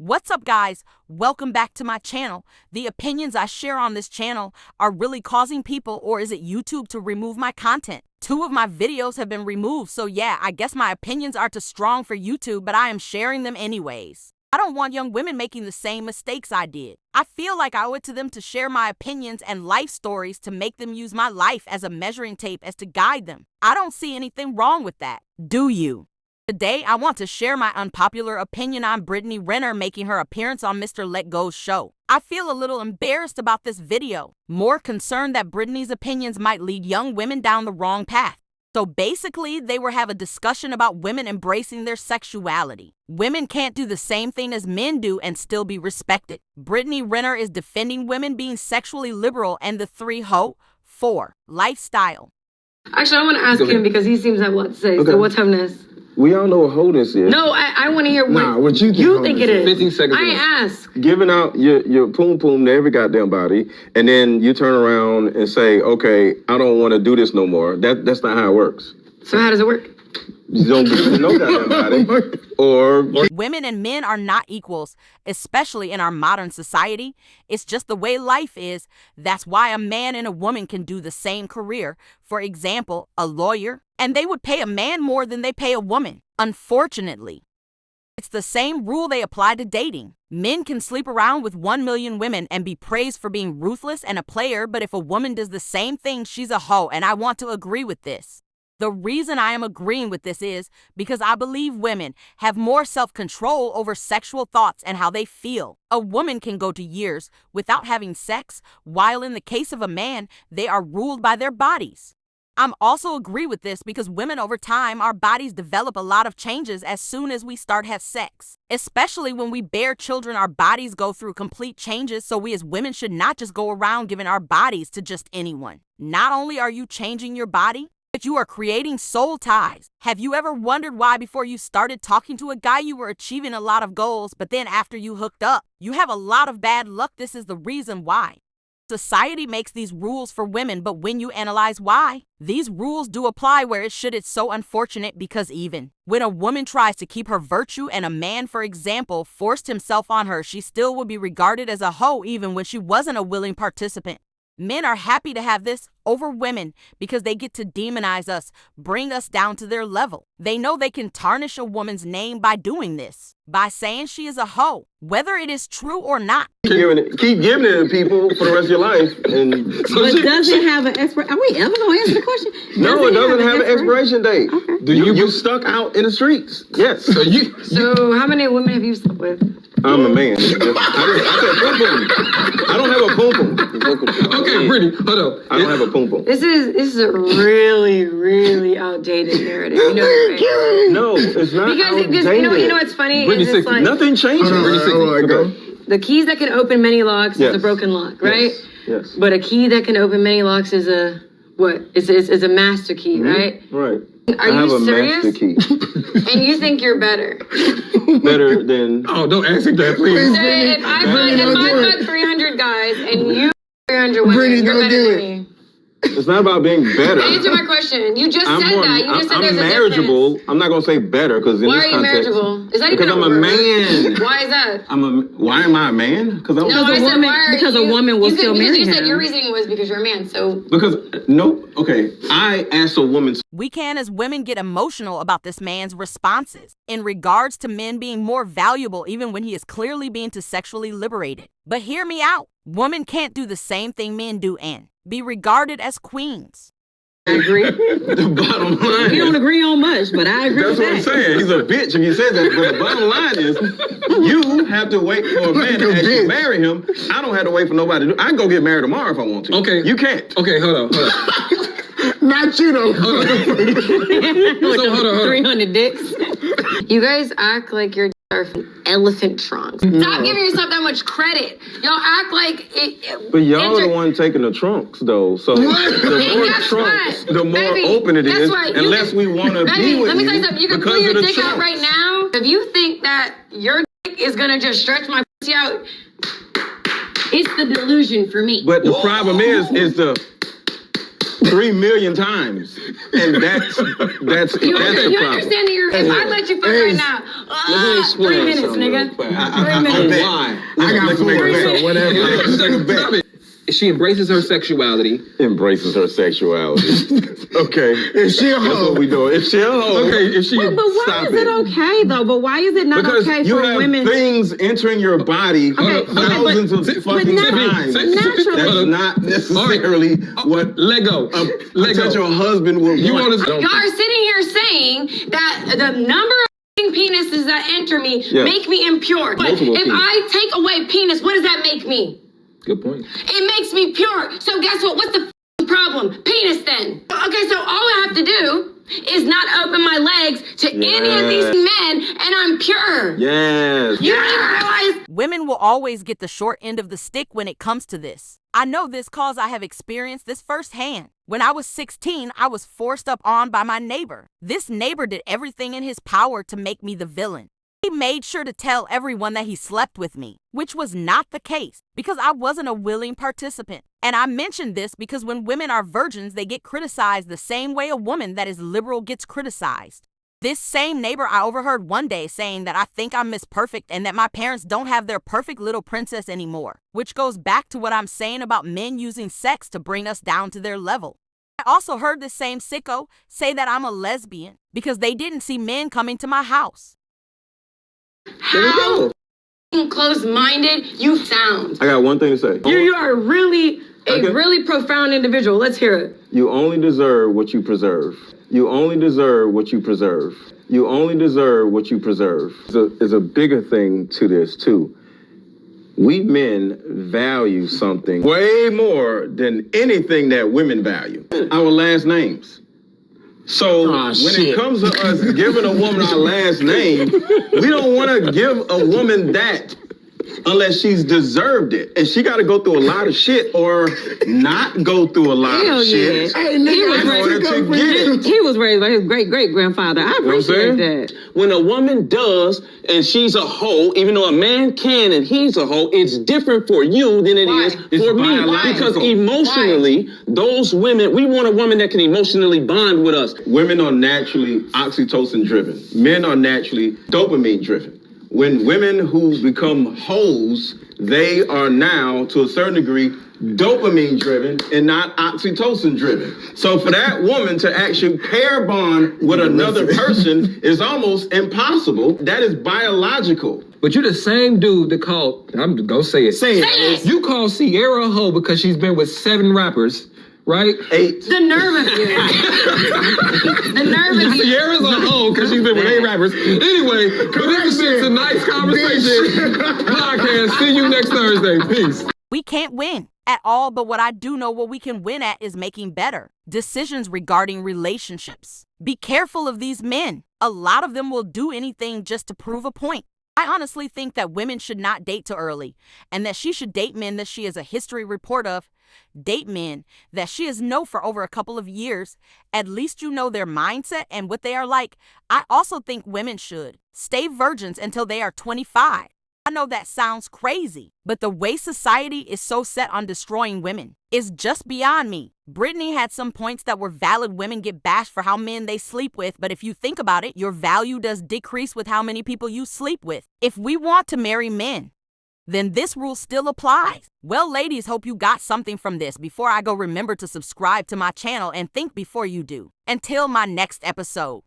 What's up, guys? Welcome back to my channel. The opinions I share on this channel are really causing people, or is it YouTube to remove my content? 2 of my videos have been removed, so yeah, I guess my opinions are too strong for YouTube, but I am sharing them anyways. I don't want young women making the same mistakes I did. I feel like I owe it to them to share my opinions and life stories to make them use my life as a measuring tape as to guide them. I don't see anything wrong with that. Do you? Today, I want to share my unpopular opinion on Brittany Renner making her appearance on Mr. Let Go's show. I feel a little embarrassed about this video, more concerned that Brittany's opinions might lead young women down the wrong path. So basically, they were having a discussion about women embracing their sexuality. Women can't do the same thing as men do and still be respected. Brittany Renner is defending women being sexually liberal and the 4 lifestyle. Actually, I want to ask him because he seems to have a lot to say. Okay. So what's holiness? We all know what wholeness is. No, I want to hear what you think it is. 15 seconds. I ask. Giving out your poom poom to every goddamn body, and then you turn around and say, okay, I don't want to do this no more. That's not how it works. So how does it work? You don't give it to no goddamn body. Or women and men are not equals, especially in our modern society. It's just the way life is. That's why a man and a woman can do the same career. For example, a lawyer, and they would pay a man more than they pay a woman. Unfortunately, it's the same rule they apply to dating. Men can sleep around with 1 million women and be praised for being ruthless and a player, but if a woman does the same thing, she's a hoe, and I want to agree with this. The reason I am agreeing with this is because I believe women have more self-control over sexual thoughts and how they feel. A woman can go to years without having sex, while in the case of a man, they are ruled by their bodies. I'm also agree with this because women over time, our bodies develop a lot of changes as soon as we start have sex. Especially when we bear children, our bodies go through complete changes, so we as women should not just go around giving our bodies to just anyone. Not only are you changing your body, but you are creating soul ties. Have you ever wondered why before you started talking to a guy you were achieving a lot of goals, but then after you hooked up, you have a lot of bad luck? This is the reason why. Society makes these rules for women, but when you analyze why, these rules do apply where it should. It's so unfortunate because even when a woman tries to keep her virtue and a man, for example, forced himself on her, she still would be regarded as a hoe even when she wasn't a willing participant. Men are happy to have this over women because they get to demonize us, bring us down to their level. They know they can tarnish a woman's name by doing this, by saying she is a hoe, whether it is true or not. Keep giving it to people for the rest of your life. But does it have an expiration? Are we ever going to answer the question? No, it doesn't have an expiration date. Okay. Do you stuck out in the streets? Yes. So how many women have you slept with? I'm a man. I said poom poom. I don't have a poom poom. Okay, Brittany, hold on. I don't have a poom poom. This is a really outdated narrative. You know, right? No, it's not outdated. Because you know what's funny? Brittany, is like, nothing changes. the keys that can open many locks is a broken lock, right? Yes. But a key that can open many locks is a what? Is a master key, right? Right. Are you serious? Master key. And you think you're better? Better than... Oh, don't ask me that, please. So if I fuck 300 guys and you 300 women, you're better than me. It's not about being better. Answer my question. You just said that. You just said there's a marriageable. difference. I'm not going to say better because in Why this are you context... marriageable? Is that because even I'm a man. Why is that? Why am I a man? Because No, I said why are because you, a woman will still marry him. You said your reasoning was because you're a man, so... Because, no, okay. I asked a woman... We can as women get emotional about this man's responses in regards to men being more valuable even when he is clearly being too sexually liberated. But hear me out. Women can't do the same thing men do and be regarded as queens. I agree. The bottom line. We don't agree on much, but I agree with that. That's what I'm saying. He's a bitch if he says that. But the bottom line is, you have to wait for a man to actually marry him. I don't have to wait for nobody. I can go get married tomorrow if I want to. Okay. You can't. Okay, hold on. Not you, though. Hold on. 300 dicks. You guys act like you're from elephant trunks. Stop giving yourself that much credit. Y'all act like it. But y'all are the one taking the trunks, though. So the more trunks, the more open it is. Unless we want to be with you. Let me tell you something. You can pull your dick out right now. If you think that your dick is gonna just stretch my pussy out, it's the delusion for me. But the problem is the 3 million times, and that's You, a you problem. understand that you're, if I let you fuck right now, Let me explain 3 minutes, something nigga. real quick. 3 minutes. Why? I got Let's 4, make a bet. so whatever. Stop it. She embraces her sexuality. Embraces her sexuality. Okay. Is she a That's hoe? what we doing. If she a hoe, Okay, if she But why Stop is it okay though? But why is it not because okay you for have women? things entering your body thousands of fucking times. That's not necessarily what Let go. a Let go. potential husband would You want. want to? Y'all are sitting here saying that the number of penises that enter me make me impure. But Multiple if penis. I take away penis, what does that make me? Good point. It makes me pure. So guess what? What's the problem? Penis then. Okay, so all I have to do is not open my legs to any of these men and I'm pure. Yes. You don't even realize Women will always get the short end of the stick when it comes to this. I know this cause I have experienced this firsthand. When I was 16, I was forced up on by my neighbor. This neighbor did everything in his power to make me the villain. He made sure to tell everyone that he slept with me, which was not the case because I wasn't a willing participant. And I mention this because when women are virgins, they get criticized the same way a woman that is liberal gets criticized. This same neighbor I overheard one day saying that I think I'm Miss Perfect and that my parents don't have their perfect little princess anymore, which goes back to what I'm saying about men using sex to bring us down to their level. I also heard this same sicko say that I'm a lesbian because they didn't see men coming to my house. how closed-minded you sound. I got one thing to say. You are really a really profound individual. Let's hear it. You only deserve what you preserve. You only deserve what you preserve. You only deserve what you preserve. There's a bigger thing to this, too. We men value something way more than anything that women value. Our last names. So when it comes to us giving a woman our last name, we don't want to give a woman that unless she's deserved it. And she got to go through a lot of shit or not go through a lot Hell of shit. yeah. Hey, In nigga, order to get it. He was raised by his great-great-grandfather. I appreciate that. when a woman does and she's a hoe, even though a man can and he's a hoe, it's different for you than it is It's for me. biological. Because emotionally, those women, we want a woman that can emotionally bond with us. Women are naturally oxytocin driven. Men are naturally dopamine driven. When women who become hoes, they are now, to a certain degree, dopamine driven and not oxytocin driven. So for that woman to actually pair bond with another person is almost impossible. That is biological. But you're the same dude that called. I'm gonna say it. Say it. You call Sierra a hoe because she's been with 7 rappers, right? 8. The nerve of you. The nerve of you. Sierra's a hoe because she's been with 8 rappers. Anyway, but this has been tonight's conversation podcast. See you next Thursday. Peace. We can't win at all, but what I do know what we can win at is making better decisions regarding relationships. Be careful of these men. A lot of them will do anything just to prove a point. I honestly think that women should not date too early and that she should date men that she has a history report of. Date men that she has known for over a couple of years. At least you know their mindset and what they are like. I also think women should stay virgins until they are 25. I know that sounds crazy, but the way society is so set on destroying women is just beyond me. Brittany had some points that were valid. Women get bashed for how men they sleep with, but if you think about it, your value does decrease with how many people you sleep with. If we want to marry men, then this rule still applies. Well, ladies, hope you got something from this. Before I go, remember to subscribe to my channel and think before you do. Until my next episode.